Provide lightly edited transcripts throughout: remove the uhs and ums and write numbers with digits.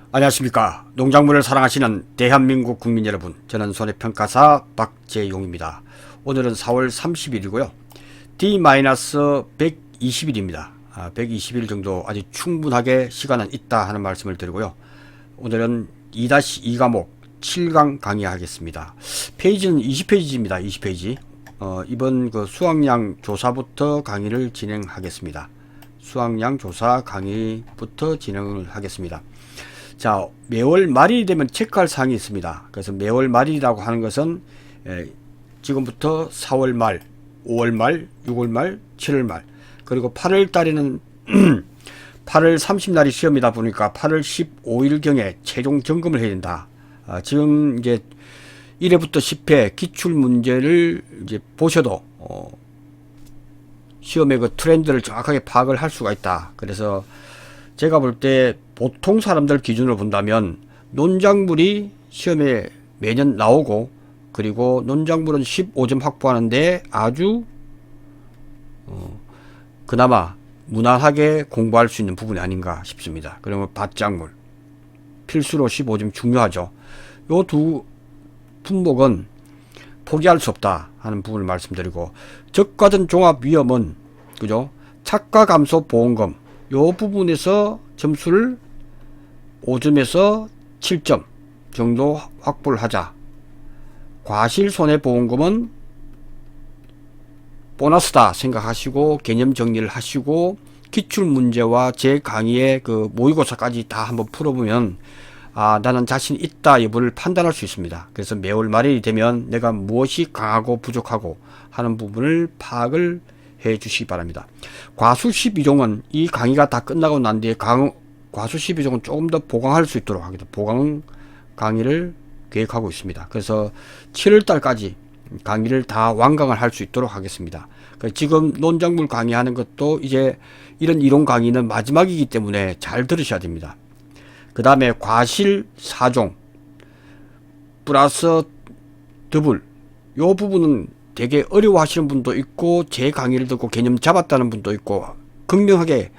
안녕하십니까. 농작물을 사랑하시는 대한민국 국민 여러분, 저는 손해평가사 박재용입니다. 오늘은 4월 30일이고요 D-120일입니다 120일 정도 아직 충분하게 시간은 있다 하는 말씀을 드리고요, 오늘은 2-2 과목 7강 강의하겠습니다. 페이지는 20페이지입니다 20페이지. 이번 수확량 조사부터 강의를 진행하겠습니다. 수확량 조사 강의부터 진행을 하겠습니다. 자, 매월 말이 되면 체크할 사항이 있습니다. 그래서 매월 말이라고 하는 것은 지금부터 4월 말, 5월 말, 6월 말, 7월 말, 그리고 8월 달에는 8월 30날이 시험이다 보니까 8월 15일경에 최종 점검을 해야 된다. 지금 이제 1회부터 10회 기출 문제를 이제 보셔도 시험의 그 트렌드를 정확하게 파악을 할 수가 있다. 그래서 제가 볼 때 보통 사람들 기준으로 본다면 논작물이 시험에 매년 나오고, 그리고 논작물은 15점 확보하는데 아주 그나마 무난하게 공부할 수 있는 부분이 아닌가 싶습니다. 그러면 밭작물 필수로 15점 중요하죠. 요 두 품목은 포기할 수 없다 하는 부분을 말씀드리고, 적과전 종합 위험은 그죠? 착과 감소 보험금 요 부분에서 점수를 5점에서 7점 정도 확보를 하자. 과실 손해보험금은 보너스다 생각하시고 개념 정리를 하시고, 기출문제와 제 강의의 그 모의고사까지 다 한번 풀어보면 나는 자신 있다 여부를 판단할 수 있습니다. 그래서 매월 말이 되면 내가 무엇이 강하고 부족하고 하는 부분을 파악을 해 주시기 바랍니다. 과수 12종은 이 강의가 다 끝나고 난 뒤에 과수 12종은 조금 더 보강할 수 있도록 하겠다. 보강 강의를 계획하고 있습니다. 그래서 7월 달까지 강의를 다 완강을 할 수 있도록 하겠습니다. 지금 논작물 강의하는 것도 이제 이런 이론 강의는 마지막이기 때문에 잘 들으셔야 됩니다. 그 다음에 과실 4종 플러스 더블 요 부분은 되게 어려워하시는 분도 있고, 제 강의를 듣고 개념 잡았다는 분도 있고, 극명하게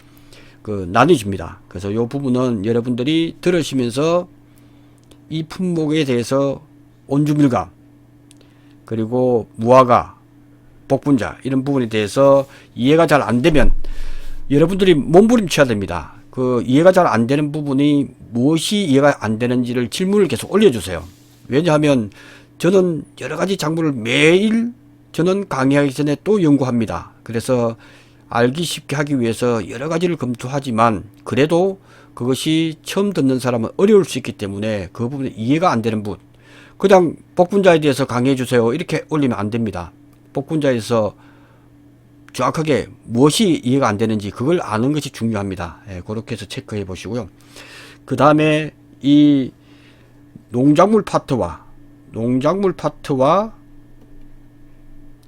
나뉘집니다. 그래서 이 부분은 여러분들이 들으시면서 이 품목에 대해서 온주밀감, 그리고 무화과, 복분자 이런 부분에 대해서 이해가 잘 안되면 여러분들이 몸부림쳐야 됩니다. 이해가 잘 안되는 부분이 무엇이 이해가 안되는지를 질문을 계속 올려주세요. 왜냐하면 저는 여러가지 작물을 매일 저는 강의하기 전에 또 연구합니다. 그래서 알기 쉽게 하기 위해서 여러 가지를 검토하지만, 그래도 그것이 처음 듣는 사람은 어려울 수 있기 때문에 그 부분이 이해가 안 되는 분, 그냥 복분자에 대해서 강의해 주세요 이렇게 올리면 안 됩니다. 복분자에서 정확하게 무엇이 이해가 안 되는지 그걸 아는 것이 중요합니다. 그렇게 해서 체크해 보시고요. 그 다음에 이 농작물 파트와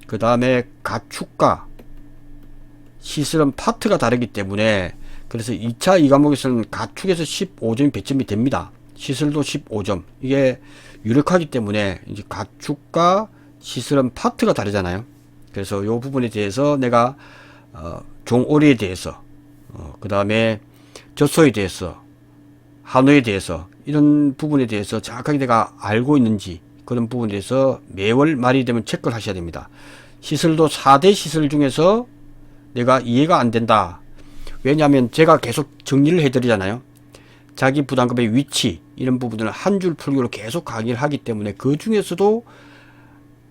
그 다음에 가축과 시설은 파트가 다르기 때문에, 그래서 2차 2과목에서는 가축에서 15점이 배점이 됩니다. 시설도 15점. 이게 유력하기 때문에 이제 가축과 시설은 파트가 다르잖아요. 그래서 이 부분에 대해서 내가 종오리에 대해서 그 다음에 젖소에 대해서, 한우에 대해서 이런 부분에 대해서 정확하게 내가 알고 있는지, 그런 부분에 대해서 매월 말이 되면 체크를 하셔야 됩니다. 시설도 4대 시설 중에서 내가 이해가 안 된다. 왜냐하면 제가 계속 정리를 해드리잖아요. 자기 부담금의 위치 이런 부분들은 한 줄 풀기로 계속 강의를 하기 때문에, 그 중에서도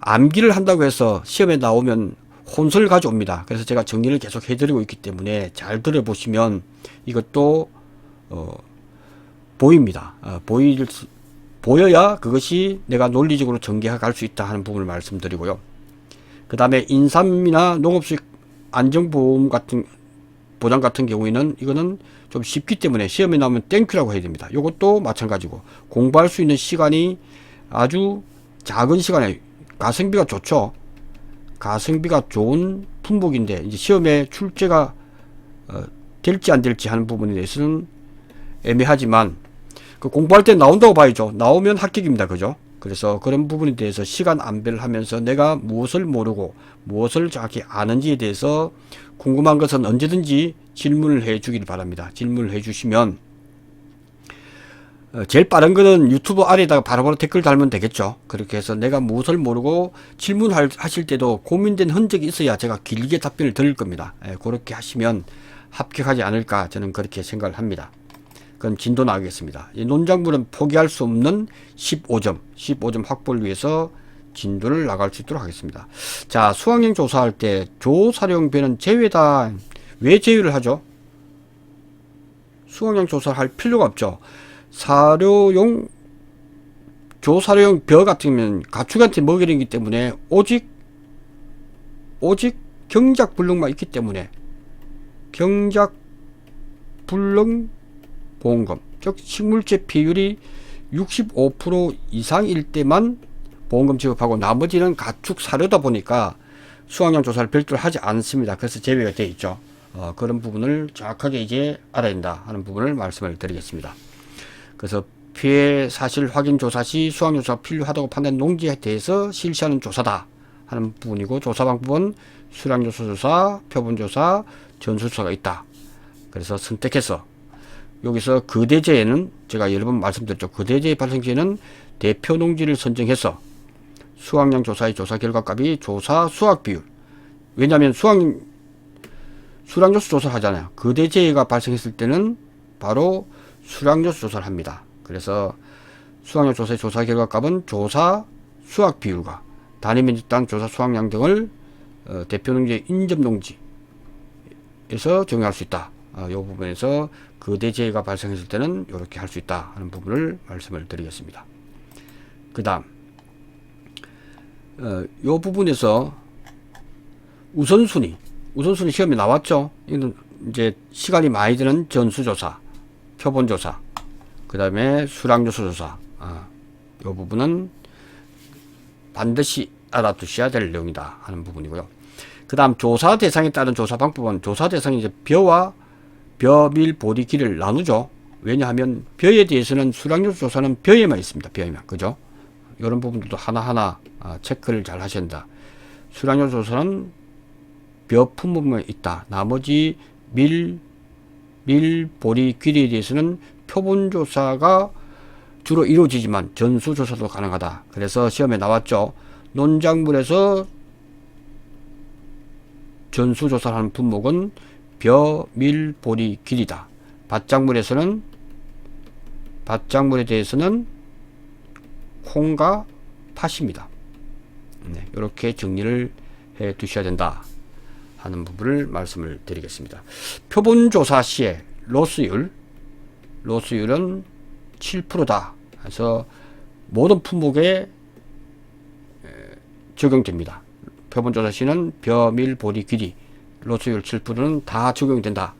암기를 한다고 해서 시험에 나오면 혼선을 가져옵니다. 그래서 제가 정리를 계속 해드리고 있기 때문에 잘 들어보시면 이것도 보입니다. 보여야 그것이 내가 논리적으로 전개해 갈 수 있다 하는 부분을 말씀드리고요. 그 다음에 인삼이나 농업수익 안정보험 같은 보장 같은 경우에는 이거는 좀 쉽기 때문에 시험에 나오면 땡큐라고 해야 됩니다. 이것도 마찬가지고 공부할 수 있는 시간이 아주 작은 시간에, 가성비가 좋죠. 가성비가 좋은 품목인데 이제 시험에 출제가 될지 안 될지 하는 부분에 대해서는 애매하지만 공부할 때 나온다고 봐야죠. 나오면 합격입니다. 그죠? 그래서 그런 부분에 대해서 시간 안배를 하면서 내가 무엇을 모르고 무엇을 정확히 아는지에 대해서 궁금한 것은 언제든지 질문을 해 주길 바랍니다. 질문을 해 주시면 제일 빠른 거는 유튜브 아래에다가 바로바로 댓글 달면 되겠죠. 그렇게 해서 내가 무엇을 모르고 질문하실 때도 고민된 흔적이 있어야 제가 길게 답변을 드릴 겁니다. 그렇게 하시면 합격하지 않을까 저는 그렇게 생각을 합니다. 그럼 진도 나가겠습니다. 이 논작물은 포기할 수 없는 15점 확보를 위해서 진도를 나갈 수 있도록 하겠습니다. 자, 수학령 조사할 때 조사령 배는 제외다. 왜 제외를 하죠? 수학령 조사를 할 필요가 없죠. 사료용 조사료용 벼 같으면 가축한테 먹이기 때문에 오직 경작 불능만 있기 때문에 경작 불능 보험금, 즉 식물체 비율이 65% 이상일 때만 보험금 지급하고 나머지는 가축 사료다 보니까 수확량 조사를 별도로 하지 않습니다. 그래서 제외가 되어 있죠. 그런 부분을 정확하게 이제 알아야 된다 하는 부분을 말씀을 드리겠습니다. 그래서 피해 사실 확인 조사 시 수확량 조사가 필요하다고 판단한 농지에 대해서 실시하는 조사다 하는 부분이고, 조사 방법은 수량요소 조사, 표본 조사, 전수조사가 있다. 그래서 선택해서 여기서 거대재해는 제가 여러 번 말씀드렸죠. 거대재해 발생시에는 대표 농지를 선정해서 수확량 조사의 조사 결과값이 조사 수확 비율, 왜냐하면 수량요소 조사를 하잖아요. 거대재해가 발생했을 때는 바로 수량요소 조사를 합니다. 그래서 수확량 조사의 조사 결과값은 조사 수확 비율과 단위면적당 조사 수확량 등을 대표 농지의 인접 농지에서 정의할 수 있다. 이 부분에서 거대재해가 발생했을 때는 이렇게 할 수 있다 하는 부분을 말씀을 드리겠습니다. 그 다음 이 부분에서 우선순위 시험에 나왔죠. 이건 이제 시간이 많이 드는 전수조사, 표본조사, 그 다음에 수량요소 조사, 이 부분은 반드시 알아두셔야 될 내용이다 하는 부분이고요. 그 다음 조사 대상에 따른 조사 방법은, 조사 대상이 이제 벼와 벼밀 보리 길이를 나누죠. 왜냐하면 벼에 대해서는 수량요소 조사는 벼에만 있습니다. 벼에만, 그죠? 이런 부분들도 하나하나 체크를 잘 하셔야 된다. 수량요소 조사는 벼 품목만 있다. 나머지 밀 보리 길이에 대해서는 표본 조사가 주로 이루어지지만 전수 조사도 가능하다. 그래서 시험에 나왔죠. 논작물에서 전수 조사를 하는 품목은 벼, 밀, 보리, 길이다. 밭작물에 대해서는 콩과 팥입니다. 네, 이렇게 정리를 해 두셔야 된다 하는 부분을 말씀을 드리겠습니다. 표본 조사 시에 로스율은 7%다. 그래서 모든 품목에 적용됩니다. 표본 조사 시는 벼, 밀, 보리, 길이 로스율 7%는 다 적용이 된다.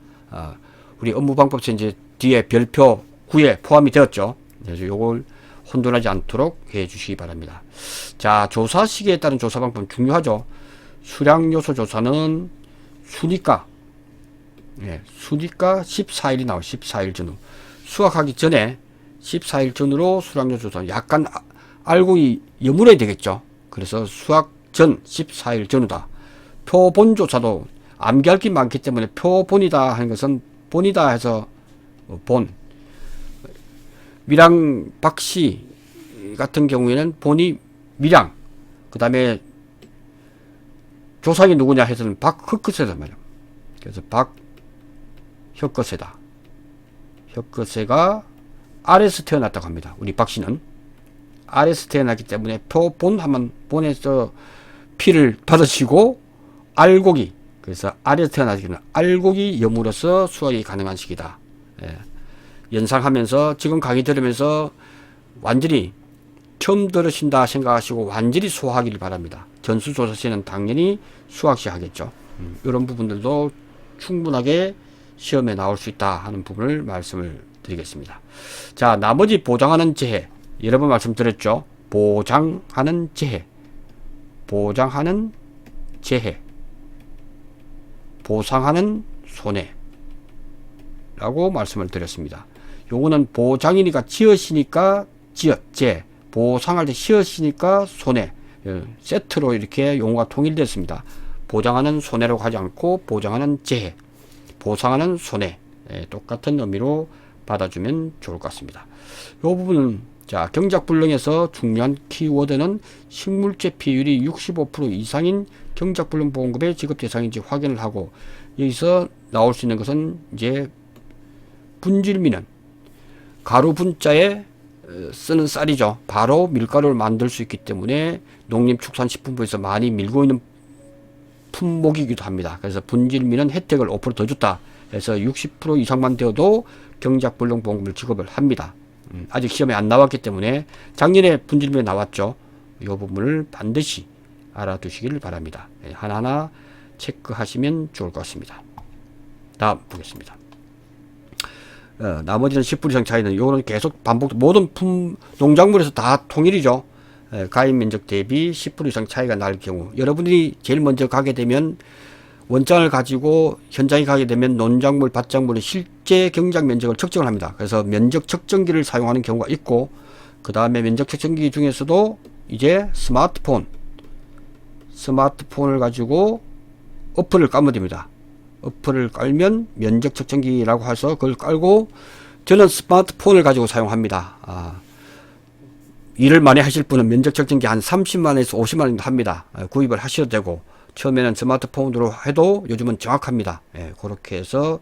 우리 업무방법서 이제 뒤에 별표 9에 포함이 되었죠. 그래서 요걸 혼돈하지 않도록 해 주시기 바랍니다. 자, 조사 시기에 따른 조사 방법 중요하죠. 수량요소 조사는 순위가 14일이 나와요. 14일 전후. 수확하기 전에 14일 전후로 수량요소 조사, 약간 알고 여물어야 되겠죠. 그래서 수확 전 14일 전후다. 표본 조사도 암기할 게 많기 때문에 표본이다 하는 것은 본이다 해서 본. 밀양 박씨 같은 경우에는 본이 밀양, 그 다음에 조상이 누구냐 해서는 박흑거세단 말이야. 그래서 박혁거세다. 혁거세가 아래에서 태어났다고 합니다. 우리 박씨는 아래에서 태어났기 때문에 표본 하면 본에서 피를 받으시고 알곡이, 그래서 아래에서 태어나기 때문에 알곡이 여물어서 수확이 가능한 시기다. 연상하면서 지금 강의 들으면서 완전히 처음 들으신다 생각하시고 완전히 소화하기를 바랍니다. 전수조사 시에는 당연히 수학 시 하겠죠. 이런 부분들도 충분하게 시험에 나올 수 있다 하는 부분을 말씀을 드리겠습니다. 자, 나머지 보장하는 재해, 여러 번 말씀드렸죠. 보장하는 재해, 보상하는 손해 라고 말씀을 드렸습니다. 요거는 보장이니까 지읒이니까 재, 보상할 때 시읒이니까 손해, 세트로 이렇게 용어가 통일됐습니다. 보장하는 손해라고 하지 않고 보장하는 재해, 보상하는 손해, 똑같은 의미로 받아주면 좋을 것 같습니다. 이 부분은 자, 경작불능에서 중요한 키워드는 식물제 비율이 65% 이상인 경작불능 보험급의 지급 대상인지 확인을 하고, 여기서 나올 수 있는 것은 이제 분질미는 가루 분자에 쓰는 쌀이죠. 바로 밀가루를 만들 수 있기 때문에 농림축산식품부에서 많이 밀고 있는 품목이기도 합니다. 그래서 분질미는 혜택을 5%더 줬다 해서 60% 이상만 되어도 경작불능 보험금을 지급을 합니다. 아직 시험에 안 나왔기 때문에 작년에 분질미에 나왔죠. 이 부분을 반드시 알아두시길 바랍니다. 하나하나 체크하시면 좋을 것 같습니다. 다음 보겠습니다. 나머지는 10% 이상 차이는 요거는 계속 반복, 모든 농작물에서 다 통일이죠. 가입 면적 대비 10% 이상 차이가 날 경우, 여러분이 제일 먼저 가게 되면 원장을 가지고 현장에 가게 되면 논작물, 밭작물의 실제 경작 면적을 측정을 합니다. 그래서 면적 측정기를 사용하는 경우가 있고, 그 다음에 면적 측정기 중에서도 이제 스마트폰을 가지고 어플을 깔면 됩니다. 어플을 깔면 면적 측정기라고 해서 그걸 깔고, 저는 스마트폰을 가지고 사용합니다. 일을 많이 하실 분은 면적 측정기 한 30만원에서 50만원 합니다. 구입을 하셔도 되고, 처음에는 스마트폰으로 해도 요즘은 정확합니다. 그렇게 해서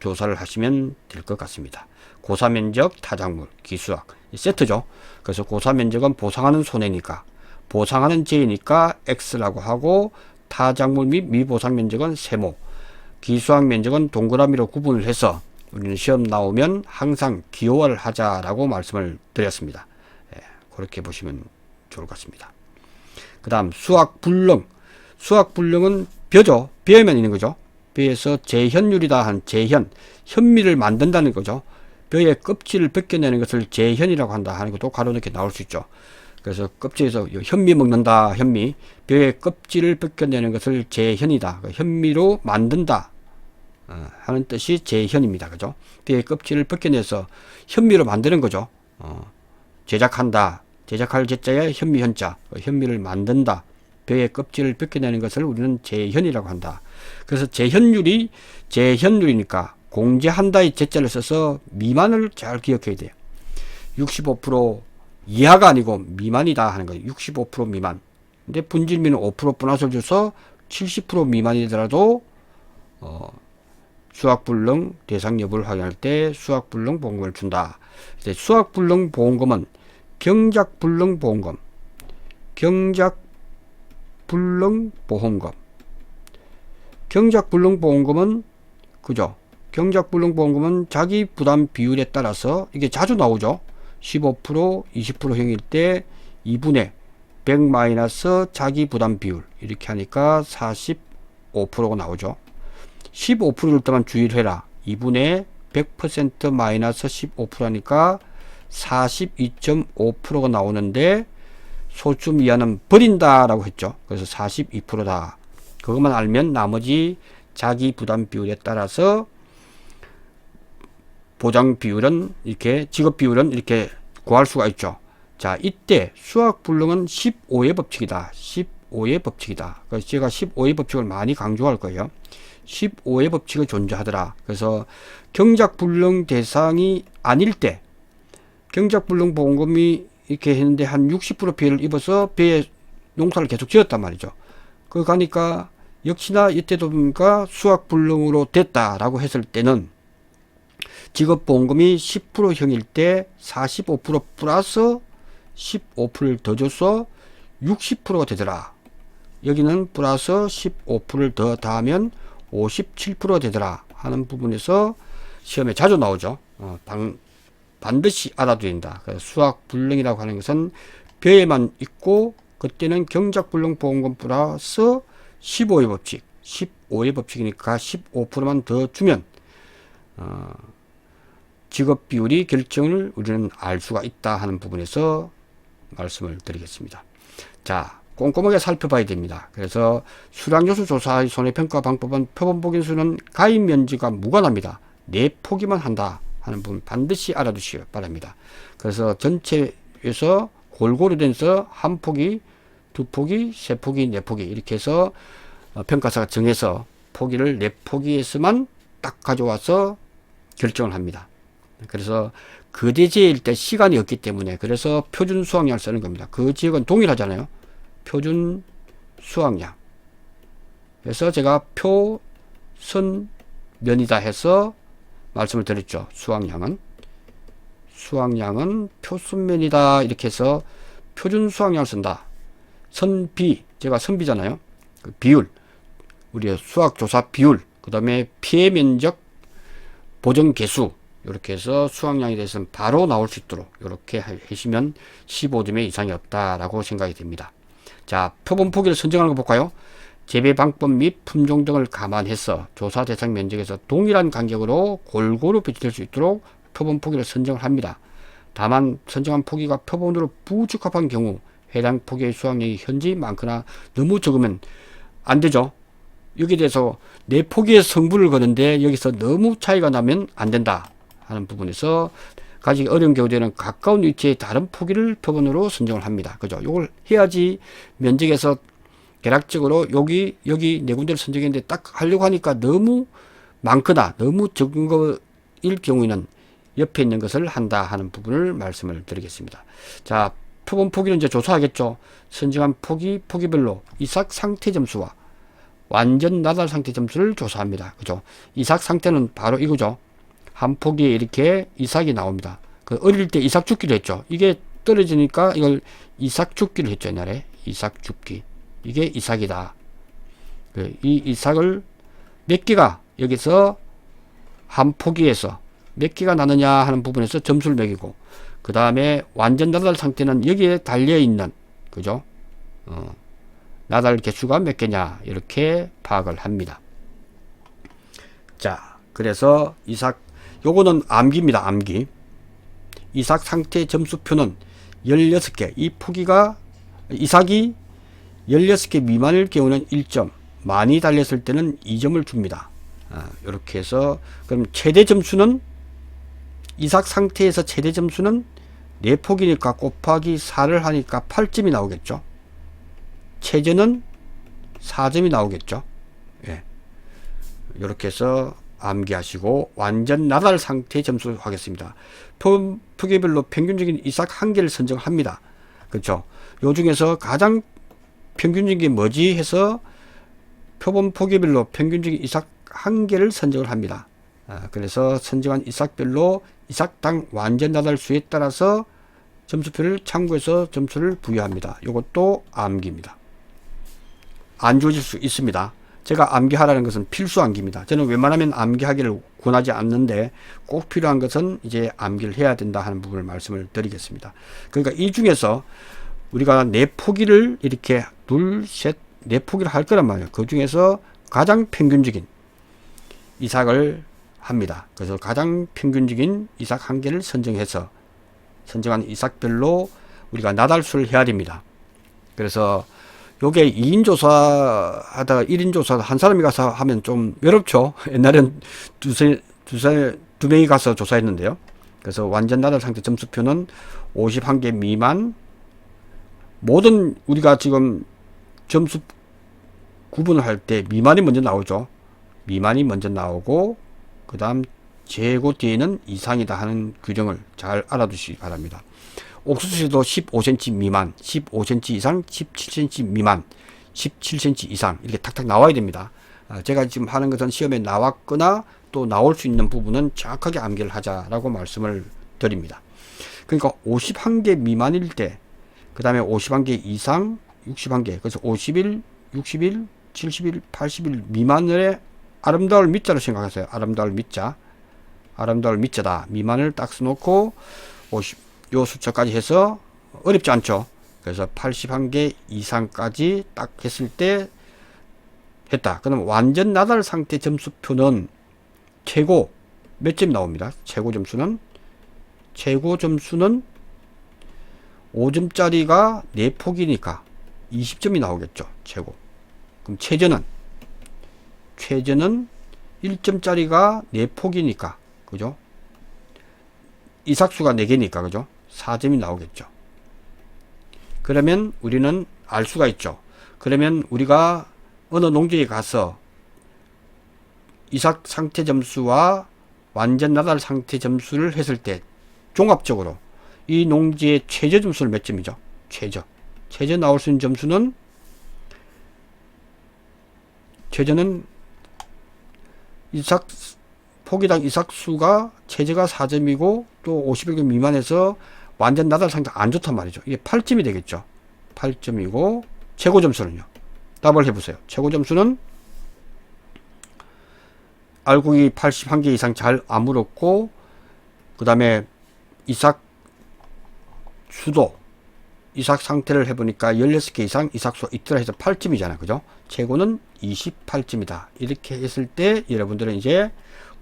조사를 하시면 될 것 같습니다. 고사면적, 타작물, 기수학 세트죠. 그래서 고사면적은 보상하는 손해니까, 보상하는 재이니까 X라고 하고, 타작물 및 미보상 면적은 세모, 기수학 면적은 동그라미로 구분을 해서 우리는 시험 나오면 항상 기호화를 하자라고 말씀을 드렸습니다. 그렇게 보시면 좋을 것 같습니다. 그 다음 수학불능. 수학불능은 벼죠. 벼에만 있는 거죠. 벼에서 재현율이다 한 재현, 현미를 만든다는 거죠. 벼의 껍질을 벗겨내는 것을 재현이라고 한다 하는 것도 가로넣게 나올 수 있죠. 그래서 껍질에서 현미 먹는다, 현미. 벼의 껍질을 벗겨내는 것을 재현이다, 현미로 만든다 하는 뜻이 재현입니다. 그죠? 벼의 껍질을 벗겨내서 현미로 만드는 거죠. 제작한다, 제작할 제자에 현미 현자, 현미를 만든다, 벼의 껍질을 벗겨내는 것을 우리는 재현이라고 한다. 그래서 재현율이니까 공제한다의 제자를 써서 미만을 잘 기억해야 돼요. 65% 이하가 아니고 미만이다 하는 거예요. 65% 미만. 근데 분질미는 5% 보너스를 줘서 70% 미만이더라도 수학불능 대상 여부를 확인할 때 수학불능 보험금을 준다. 수학불능 보험금은 경작불능 보험금, 경작불능 보험금, 경작불능 보험금은 그죠? 경작불능 보험금은 자기 부담 비율에 따라서 이게 자주 나오죠. 15%, 20%형일 때 2분의 100 마이너스 자기 부담 비율 이렇게 하니까 45%가 나오죠. 15%일 때만 주의를 해라. 2분의 100% 마이너스 15% 하니까 42.5%가 나오는데, 소수 미화는 버린다 라고 했죠. 그래서 42%다. 그것만 알면 나머지 자기 부담 비율에 따라서 보장 비율은 이렇게, 지급 비율은 이렇게 구할 수가 있죠. 자, 이때 수학불능은 15의 법칙이다. 15의 법칙이다. 그래서 제가 15의 법칙을 많이 강조할 거예요. 15의 법칙이 존재하더라. 그래서 경작불능 대상이 아닐 때, 경작불능 보험금이 이렇게 했는데 한 60% 피해를 입어서 배에 농사를 계속 지었단 말이죠. 그거 가니까 역시나 이때도 보니까 수학불능으로 됐다라고 했을 때는 지급보험금이 10%형일 때 45% 플러스 15%를 더 줘서 60%가 되더라. 여기는 플러스 15%를 더 더하면 57%가 되더라 하는 부분에서 시험에 자주 나오죠. 반드시 알아둬야 된다. 수학불능이라고 하는 것은 벼에만 있고, 그때는 경작불능 보험금 플러스 15의 법칙, 15의 법칙이니까 15%만 더 주면 지급 비율이 결정을 우리는 알 수가 있다 하는 부분에서 말씀을 드리겠습니다. 자, 꼼꼼하게 살펴봐야 됩니다. 그래서 수량요소 조사의 손해평가 방법은 표본 복인수는 가입 면지가 무관합니다. 내포기만 한다 하는 부분 반드시 알아두시기 바랍니다. 그래서 전체에서 골고루 된서 한 포기, 두 포기, 세 포기, 네 포기 이렇게 해서 평가사가 정해서 포기를 네 포기에서만 딱 가져와서 결정을 합니다. 그래서 그 지역일 때 시간이 없기 때문에 그래서 표준 수확량을 쓰는 겁니다. 그 지역은 동일하잖아요. 표준 수확량. 그래서 제가 표선면이다 해서 말씀을 드렸죠. 수확량은 표순면이다 이렇게 해서 표준 수확량을 쓴다. 선비, 제가 선비잖아요. 그 비율, 우리의 수확조사 비율, 그 다음에 피해 면적, 보정 개수 이렇게 해서 수확량에 대해서는 바로 나올 수 있도록 이렇게 하시면 15점의 이상이 없다라고 생각이 됩니다. 자, 표본 포기를 선정하는 거 볼까요? 재배 방법 및 품종 등을 감안해서 조사 대상 면적에서 동일한 간격으로 골고루 배치될 수 있도록 표본 포기를 선정을 합니다. 다만 선정한 포기가 표본으로 부적합한 경우 해당 포기의 수확량이 현저히 많거나 너무 적으면 안 되죠. 여기에 대해서 내 포기의 성분을 거는데 여기서 너무 차이가 나면 안 된다 하는 부분에서 가지기 어려운 경우에는 가까운 위치의 다른 포기를 표본으로 선정을 합니다. 그죠? 이걸 해야지 면적에서 대략적으로 여기 네 군데를 선정했는데 딱 하려고 하니까 너무 많거나 너무 적은 거일 경우에는 옆에 있는 것을 한다 하는 부분을 말씀을 드리겠습니다. 자, 표본 포기는 이제 조사하겠죠. 선정한 포기별로 이삭 상태 점수와 완전 나달 상태 점수를 조사합니다. 그죠? 이삭 상태는 바로 이거죠. 한 포기에 이렇게 이삭이 나옵니다. 그 어릴 때 이삭 줍기를 했죠. 이게 떨어지니까 이걸 이삭 줍기를 했죠. 옛날에 이삭 줍기. 이게 이삭이다. 이 이삭을 몇 개가 여기서 한 포기에서 몇 개가 나느냐 하는 부분에서 점수를 매기고, 그 다음에 완전 나달 상태는 여기에 달려있는, 그죠? 나달 개수가 몇 개냐, 이렇게 파악을 합니다. 자, 그래서 이삭, 요거는 암기입니다, 암기. 이삭 상태 점수표는 16개, 이 포기가, 이삭이 16개 미만일 경우는 1점, 많이 달렸을 때는 2점을 줍니다. 이렇게 해서, 그럼 최대 점수는, 이삭 상태에서 최대 점수는 4포기니까 곱하기 4를 하니까 8점이 나오겠죠. 최저는 4점이 나오겠죠. 예. 이렇게 해서 암기하시고, 완전 나달 상태 점수 하겠습니다. 포기별로 평균적인 이삭 한 개를 선정합니다. 그렇죠. 요 중에서 가장 평균적인 게 뭐지 해서 표본 포기별로 평균적인 이삭 한 개를 선정을 합니다. 그래서 선정한 이삭별로 이삭당 완전 나달 수에 따라서 점수표를 참고해서 점수를 부여합니다. 이것도 암기입니다. 안 주어질 수 있습니다. 제가 암기하라는 것은 필수 암기입니다. 저는 웬만하면 암기하기를 권하지 않는데 꼭 필요한 것은 이제 암기를 해야 된다 하는 부분을 말씀을 드리겠습니다. 그러니까 이 중에서 우리가 4포기를 이렇게 둘, 셋, 4포기를 할 거란 말이에요. 그 중에서 가장 평균적인 이삭을 합니다. 그래서 가장 평균적인 이삭 한 개를 선정해서 선정한 이삭별로 우리가 나달수를 해야 됩니다. 그래서 요게 2인 조사하다가 1인 조사 한 사람이 가서 하면 좀 외롭죠. 옛날엔 두 명이 가서 조사했는데요. 그래서 완전 나달 상태 점수표는 51개 미만, 모든 우리가 지금 점수 구분을 할 때 미만이 먼저 나오죠. 미만이 먼저 나오고 그 다음 재고 뒤에는 이상이다 하는 규정을 잘 알아두시기 바랍니다. 옥수수도 15cm 미만, 15cm 이상, 17cm 미만, 17cm 이상 이렇게 탁탁 나와야 됩니다. 제가 지금 하는 것은 시험에 나왔거나 또 나올 수 있는 부분은 정확하게 암기를 하자라고 말씀을 드립니다. 그러니까 51개 미만일 때, 그 다음에 51개 이상 61개, 그래서 50일, 60일, 70일, 80일 미만의 아름다울 밑자로 생각하세요. 아름다울 밑자. 아름다울 밑자다. 미만을 딱 써놓고 요 숫자까지 해서 어렵지 않죠. 그래서 81개 이상까지 딱 했을 때 했다. 그럼 완전 나달 상태 점수표는 최고 몇 점 나옵니다. 최고 점수는 5점짜리가 4포기니까 20점이 나오겠죠. 최고. 그럼 최저는 1점짜리가 4포기니까 그죠? 이삭수가 4개니까 그죠? 4점이 나오겠죠. 그러면 우리는 알 수가 있죠. 그러면 우리가 어느 농지에 가서 이삭 상태 점수와 완전 나달 상태 점수를 했을 때 종합적으로 이 농지의 최저 점수는 몇 점이죠? 최저 나올 수 있는 점수는, 최저는 포기당 이삭수가 최저가 4점이고 또 50일 미만에서 완전 나달 상태 안 좋단 말이죠. 이게 8점이 되겠죠. 8점이고 최고 점수는요. 답을 해보세요. 최고 점수는 알곡이 81개 이상 잘 안 물었고, 그 다음에 이삭 상태를 해보니까 16개 이상 이삭수가 있더라 해서 8점이잖아. 그죠? 최고는 28점이다. 이렇게 했을 때 여러분들은 이제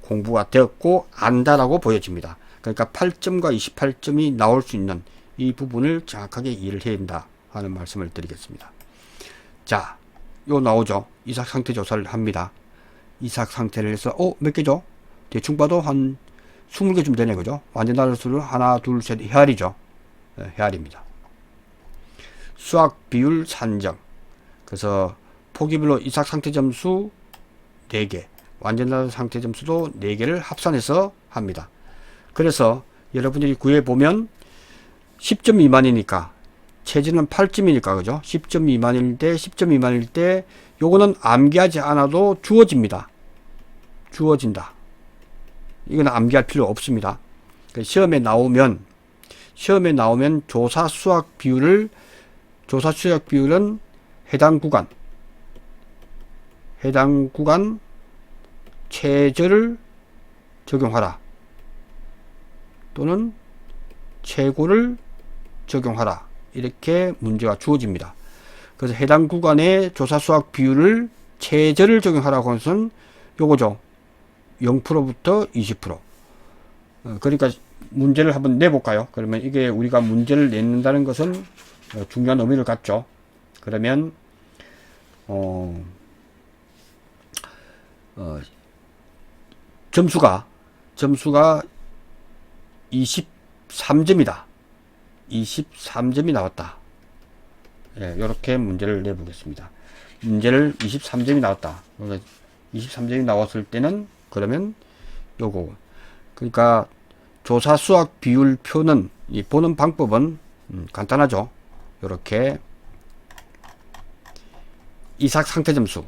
공부가 되었고 안다라고 보여집니다. 그러니까 8점과 28점이 나올 수 있는 이 부분을 정확하게 이해를 해야 된다 하는 말씀을 드리겠습니다. 자, 요 나오죠. 이삭 상태 조사를 합니다. 이삭 상태를 해서 몇 개죠? 대충 봐도 한 20개쯤 되네. 그죠? 완전 나달 수를 하나, 둘, 셋, 헤알이죠. 헤알입니다. 수확 비율 산정. 그래서 포기별로 이삭 상태 점수 4개, 완전 나달 상태 점수도 4개를 합산해서 합니다. 그래서 여러분들이 구해보면 10점 미만이니까, 최저는 8점이니까, 그죠? 10점 미만일 때, 요거는 암기하지 않아도 주어집니다. 주어진다. 이건 암기할 필요 없습니다. 시험에 나오면 조사 수확 비율은 해당 구간 최저를 적용하라. 또는 최고를 적용하라. 이렇게 문제가 주어집니다. 그래서 해당 구간의 조사 수확 비율을 최저를 적용하라고 하는 것은 요거죠. 0%부터 20%. 그러니까 문제를 한번 내볼까요? 그러면 이게 우리가 문제를 낸다는 것은 중요한 의미를 갖죠. 그러면 점수가 23점이다. 23점이 나왔다. 예, 이렇게 문제를 내보겠습니다. 문제를 23점이 나왔다. 23점이 나왔을 때는 그러면 요거, 그러니까 조사 수확 비율 표는 이 보는 방법은 간단하죠. 이렇게 이삭 상태 점수가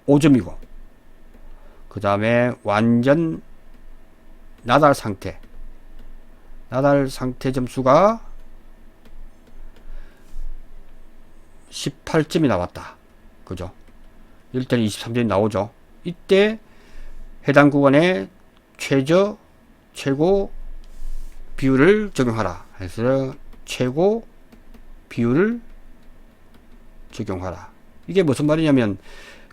5점이고, 그 다음에 완전 나달 상태 점수가 18점이 나왔다. 그죠? 일단 23점이 나오죠. 이때 해당 구간의 최고 비율을 적용하라 해서 최고 비율을 적용하라. 이게 무슨 말이냐면,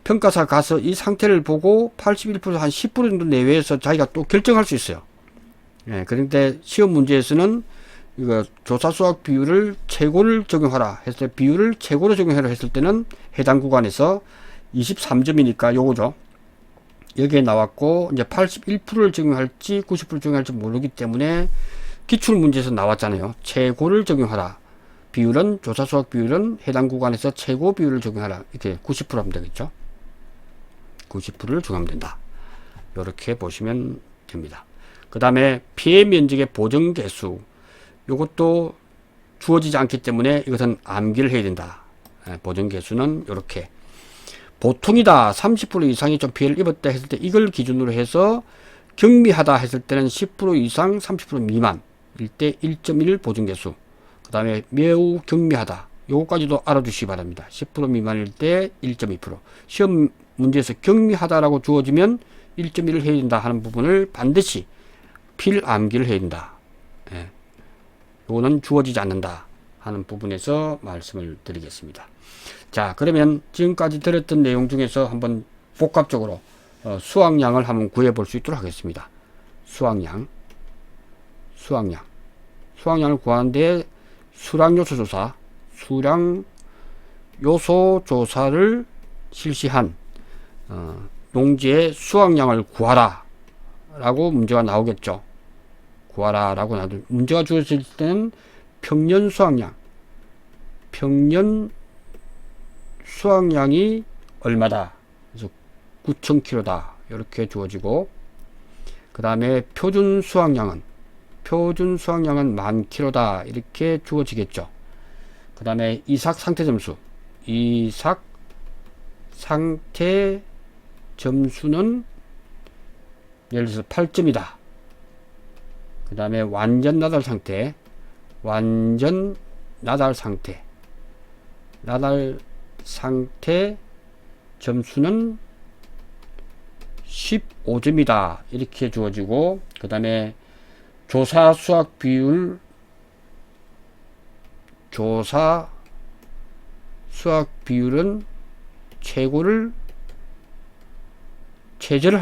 평가사 가서 이 상태를 보고 81% 한 10% 정도 내외에서 자기가 또 결정할 수 있어요. 예, 그런데 시험 문제에서는 이거 조사 수확 비율을 최고를 적용하라 했을 때, 비율을 최고로 적용하라 했을 때는 해당 구간에서 23점이니까 요거죠. 여기에 나왔고, 이제 81%를 적용할지 90%를 적용할지 모르기 때문에 기출 문제에서 나왔잖아요. 최고를 적용하라. 비율은, 조사 수확 비율은 해당 구간에서 최고 비율을 적용하라. 이렇게 90% 하면 되겠죠. 90%를 적용하면 된다. 이렇게 보시면 됩니다. 그 다음에 피해 면적의 보정 개수. 요것도 주어지지 않기 때문에 이것은 암기를 해야 된다. 보정 개수는 이렇게. 보통이다. 30% 이상이 좀 피해를 입었다 했을 때 이걸 기준으로 해서, 경미하다 했을 때는 10% 이상 30% 미만일 때 1.1 보정 개수. 그 다음에 매우 경미하다. 요거까지도 알아두시기 바랍니다. 10% 미만일 때 1.2%. 시험 문제에서 경미하다라고 주어지면 1.1을 해야 된다 하는 부분을 반드시 필암기를 해야 된다. 예. 요거는 주어지지 않는다 하는 부분에서 말씀을 드리겠습니다. 자, 그러면 지금까지 들었던 내용 중에서 한번 복합적으로 수확량을 한번 구해 볼 수 있도록 하겠습니다. 수확량을 구하는데 수량 요소 조사를 실시한 농지의 수확량을 구하라 라고 문제가 나오겠죠. 구하라 라고 문제가 주어질 때는 평년 수확량이 얼마다. 그래서 9,000kg다. 이렇게 주어지고, 그 다음에 표준 수확량은 10,000kg다. 이렇게 주어지겠죠. 그 다음에 이삭 상태 점수. 이삭 상태 점수는 예를 들어서 8점이다. 그 다음에 완전 나달 상태. 완전 나달 상태. 나달 상태 점수는 15점이다. 이렇게 주어지고, 그 다음에 조사 수확 비율, 조사 수확 비율은 최저를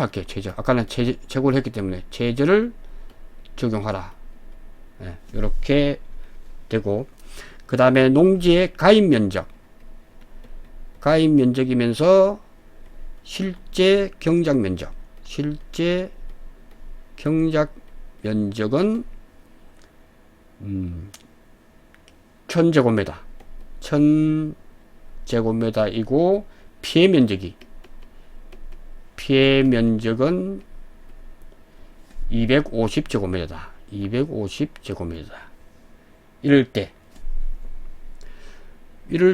할게요. 최저. 아까는 최고를 했기 때문에 최저를 적용하라. 네, 이렇게 되고, 그 다음에 농지의 가입 면적. 가입 면적이면서 실제 경작 면적. 실제 경작 면적은 1000제곱미터. 1000제곱미터이고, 피해 면적은 250제곱미터다. 250제곱미터다. 이럴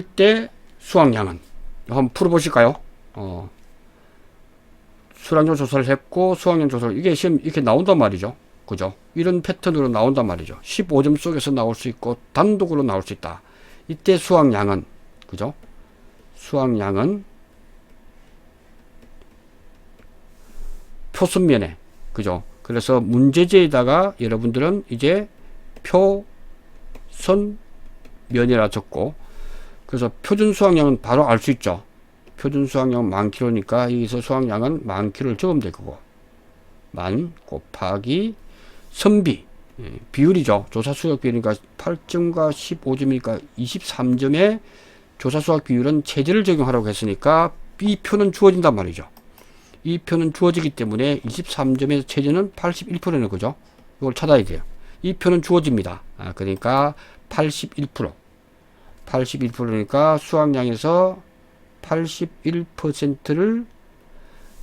때 수확량은 한번 풀어보실까요? 수확량 조사를 했고, 수확량 조사를, 이게 시험 이렇게 나온단 말이죠. 그죠? 이런 패턴으로 나온단 말이죠. 15점 속에서 나올 수 있고, 단독으로 나올 수 있다. 이때 수확량은, 그죠? 수확량은 표순면에, 그죠? 그래서 문제지에다가 여러분들은 이제 표선면이라 적고, 그래서 표준 수확량은 바로 알 수 있죠. 표준 수확량은 10,000kg니까 여기서 수확량은 10,000kg를 적으면 될 거고, 만 곱하기 선비, 비율이죠. 조사 수확 비율이니까 8점과 15점이니까 23점에 조사 수확 비율은 최저를 적용하라고 했으니까 이 표는 주어진단 말이죠. 이 표는 주어지기 때문에 23점에서 최저는 81%는 거죠. 이걸 찾아야 돼요. 이 표는 주어집니다. 그러니까 81%. 81%니까 수확량에서 81%를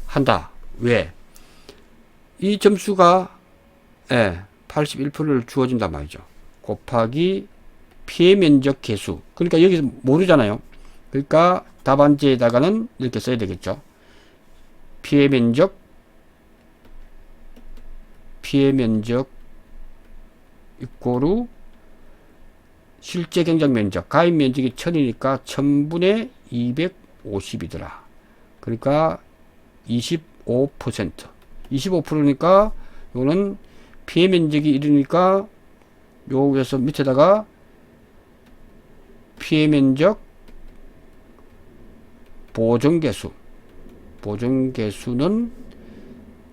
한다. 왜? 이 점수가 81%를 주어진단 말이죠. 곱하기 피해 면적 개수. 그러니까 여기서 모르잖아요. 그러니까 답안지에다가는 이렇게 써야 되겠죠. 피해 면적 이꼬르 실제 경작 면적. 가입 면적이 1000이니까 1000분의 250이더라. 그러니까 25%. 25%니까 이거는 피해 면적이 이르니까 여기서 밑에다가 피해 면적 보정 개수. 보정 개수는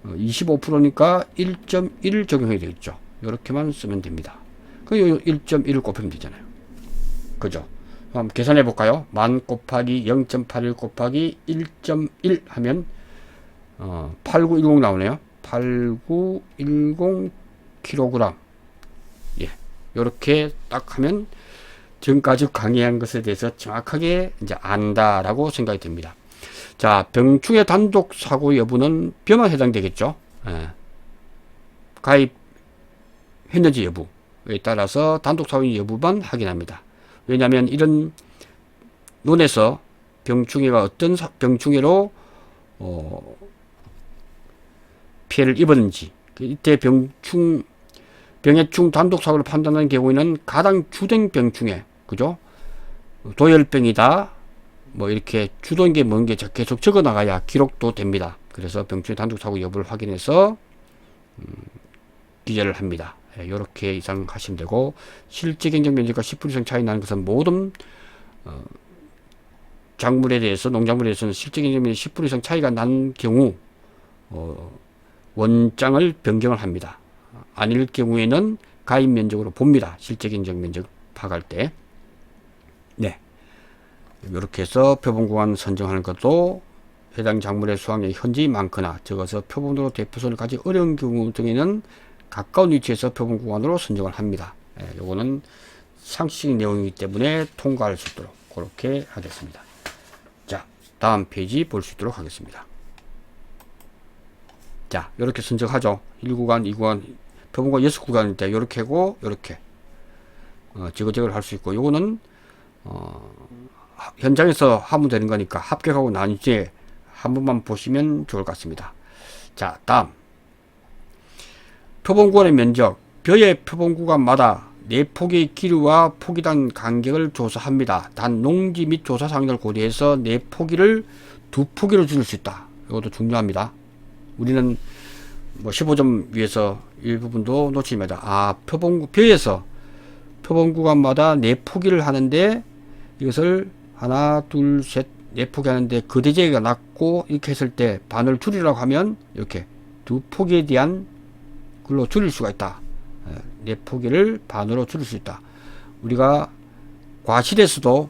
25%니까 1.1 적용해야 되겠죠. 이렇게만 쓰면 됩니다. 그 1.1을 곱하면 되잖아요. 그죠? 한번 계산해 볼까요? 만 곱하기 0.81 곱하기 1.1 하면 8910 나오네요. 8910kg. 예. 요렇게 딱 하면 지금까지 강의한 것에 대해서 정확하게 이제 안다라고 생각이 됩니다. 자, 병충해 단독 사고 여부는 벼만 해당되겠죠. 예. 가입했는지 여부에 따라서 단독 사고 여부만 확인합니다. 왜냐하면 이런 논에서 병충해가 어떤 병충해로 피해를 입었는지, 이때 병해충 단독 사고를 판단하는 경우에는 가장 주된 병충해, 그죠? 도열병이다. 뭐 이렇게 주된 게 뭔 게 계속 적어 나가야 기록도 됩니다. 그래서 병충해 단독 사고 여부를 확인해서 기재를 합니다. 이렇게 이상 하시면 되고, 실제 경작 면적과 10% 이상 차이 나는 것은 모든 작물에 대해서, 농작물에 대해서는 실제 경작 면적 10% 이상 차이가 난 경우 원장을 변경을 합니다. 아닐 경우에는 가입 면적으로 봅니다. 실제 경작 면적 파악할 때. 네. 이렇게 해서 표본구간 선정하는 것도 해당 작물의 수확량이 현저히 많거나 적어서 표본으로 대표선을 가지 어려운 경우 등에는 가까운 위치에서 표본구간으로 선정을 합니다. 요거는 상식적 내용이기 때문에 통과할 수 있도록 그렇게 하겠습니다. 다음 페이지 볼 수 있도록 하겠습니다. 자, 이렇게 선정하죠. 1구간, 2구간, 표본구가 6구간일 때 요렇게 하고 요렇게 지그재그를 할 수 있고, 요거는 현장에서 하면 되는 거니까 합격하고 난 뒤에 한 번만 보시면 좋을 것 같습니다. 자, 다음 표본구간의 면적. 벼의 표본구간마다 4폭의 길이와 포기단 간격을 조사합니다. 단 농지 및 조사 상황을 고려해서 4포기를 2포기로 줄일 수 있다. 이것도 중요합니다. 우리는 뭐 15점 위에서 일부분도 놓치지 말자. 벼에서 표본구간마다 4포기를 하는데, 이것을 하나, 둘, 셋, 4포기 하는데 거대제기가 낮고 이렇게 했을 때 반을 줄이라고 하면 이렇게 2포기에 대한 걸로 줄일 수가 있다. 4포기를 반으로 줄일 수 있다. 우리가 과실에서도,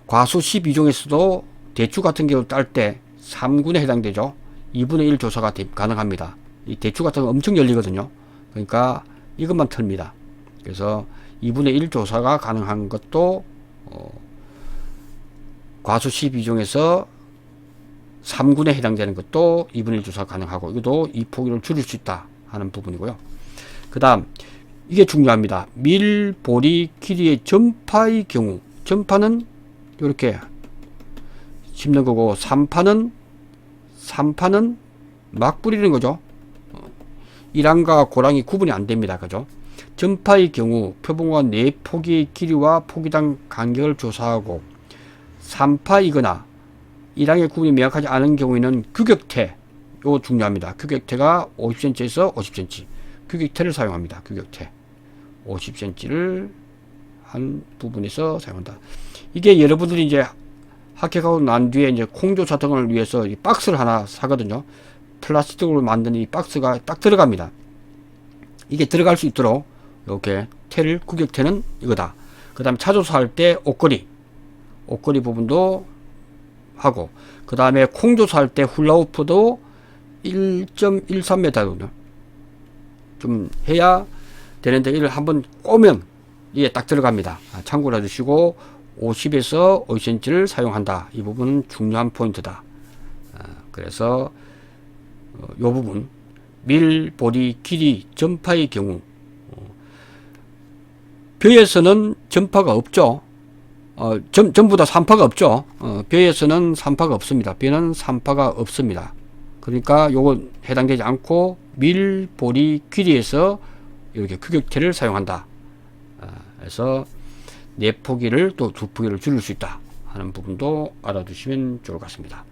과수 12종에서도 대추 같은 경우 딸 때 3군에 해당되죠. 2분의 1 조사가 가능합니다. 이 대추 같은 거 엄청 열리거든요. 그러니까 이것만 털입니다. 그래서 2분의 1 조사가 가능한 것도 과수 12종에서 3군에 해당되는 것도 2분의 1 조사가 가능하고, 이것도 2포기를 줄일 수 있다 하는 부분이고요. 그 다음 이게 중요합니다. 밀, 보리, 길이의 전파의 경우, 전파는 이렇게 심는 거고, 산파는 막 뿌리는 거죠. 일항과 고랑이 구분이 안 됩니다. 그죠? 전파의 경우 표본구간 4포기의 길이와 포기당 간격을 조사하고, 산파이거나 일항의 구분이 명확하지 않은 경우에는 규격태, 이거 중요합니다. 규격태가 50cm에서 50cm, 규격태를 사용합니다. 규격태 50cm를 한 부분에서 사용한다. 이게 여러분들이 이제 합격하고 난 뒤에 이제 콩조사 등을 위해서 이 박스를 하나 사거든요. 플라스틱으로 만든 이 박스가 딱 들어갑니다. 이게 들어갈 수 있도록 이렇게 태를, 규격태는 이거다. 그 다음에 차조사할 때 옷걸이 부분도 하고, 그 다음에 콩조사할 때 훌라후프도 1.13m 좀 해야 되는데, 이를 한번 꼬면 이게 딱 들어갑니다. 참고를 해주시고, 50에서 50cm를 사용한다. 이 부분은 중요한 포인트다. 그래서 이 부분 밀, 보리, 길이, 전파의 경우, 벼에서는 전파가 없죠. 전부 다 산파가 없죠. 벼에서는 산파가 없습니다. 벼는 산파가 없습니다. 그러니까 요거 해당되지 않고, 밀, 보리, 길이에서 이렇게 규격태를 사용한다. 그래서 4포기를 또 2포기를 줄일 수 있다 하는 부분도 알아두시면 좋을 것 같습니다.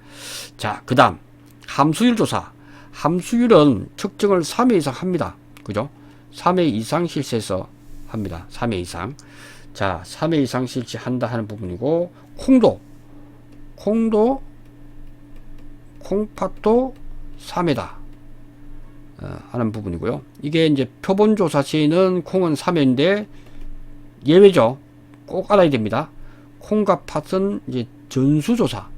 자, 그 다음 함수율 조사. 함수율은 측정을 3회 이상 합니다. 그죠? 3회 이상 실시해서 합니다. 3회 이상. 자, 3회 이상 실시한다 하는 부분이고, 콩팥도 3회다 하는 부분이고요. 이게 이제 표본조사 시에는 콩은 3회인데 예외죠. 꼭 알아야 됩니다. 콩과 팥은 이제 전수조사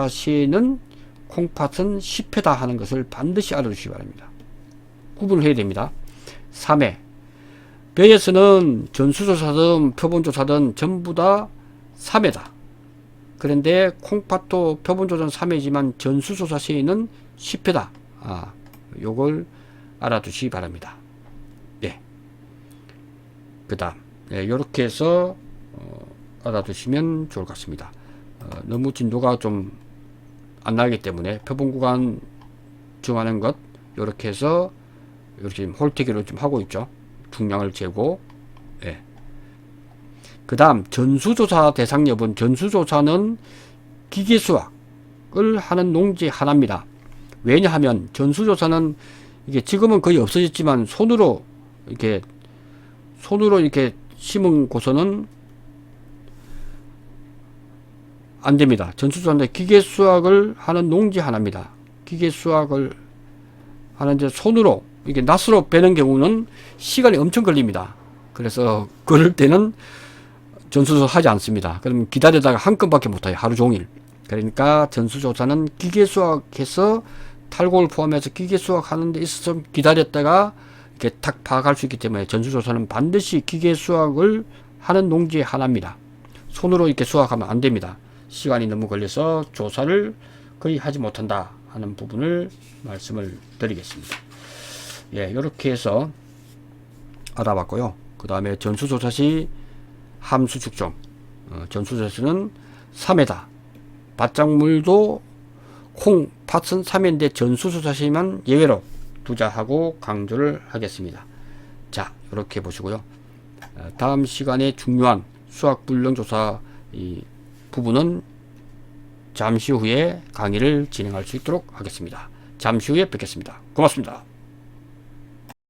시에는 콩팥은 10회다 하는 것을 반드시 알아두시기 바랍니다. 구분을 해야 됩니다. 3회. 벼에서는 전수조사든 표본조사든 전부 다 3회다. 그런데 콩팥도 표본조사는 3회지만 전수조사 시에는 10회다. 요걸 알아두시기 바랍니다. 네. 그 다음 요렇게 해서 알아두시면 좋을 것 같습니다. 너무 진도가 좀 안 나기 때문에 표본구간 정하는 것 요렇게 해서 이렇게 홀태기로 좀 하고 있죠. 중량을 재고. 예. 그 다음 전수조사 대상 여부는, 전수조사는 기계수확을 하는 농지 하나입니다. 왜냐하면 전수조사는 이게 지금은 거의 없어졌지만 손으로 이렇게 심은 곳은 안 됩니다. 전수조사인데 기계 수확을 하는 농지 하나입니다. 기계 수확을 하는데 손으로 이게 낫으로 베는 경우는 시간이 엄청 걸립니다. 그래서 그럴 때는 전수조사 하지 않습니다. 그러면 기다리다가 한 건밖에 못해요. 하루 종일. 그러니까 전수조사는 기계 수확해서 탈곡을 포함해서 기계 수확하는 데 있어서 좀 기다렸다가 이렇게 탁 파악할 수 있기 때문에 전수조사는 반드시 기계 수확을 하는 농지의 하나입니다. 손으로 이렇게 수확하면 안 됩니다. 시간이 너무 걸려서 조사를 거의 하지 못한다 하는 부분을 말씀을 드리겠습니다. 예, 이렇게 해서 알아봤고요. 그 다음에 전수조사 시 함수 측정. 전수조사는 3회다. 바짝물도 콩, 팥은 3회인데 전수조사 시만 예외로 투자하고 강조를 하겠습니다. 자, 이렇게 보시고요. 다음 시간에 중요한 수학 불량 조사 이 부분은 잠시 후에 강의를 진행할 수 있도록 하겠습니다. 잠시 후에 뵙겠습니다. 고맙습니다.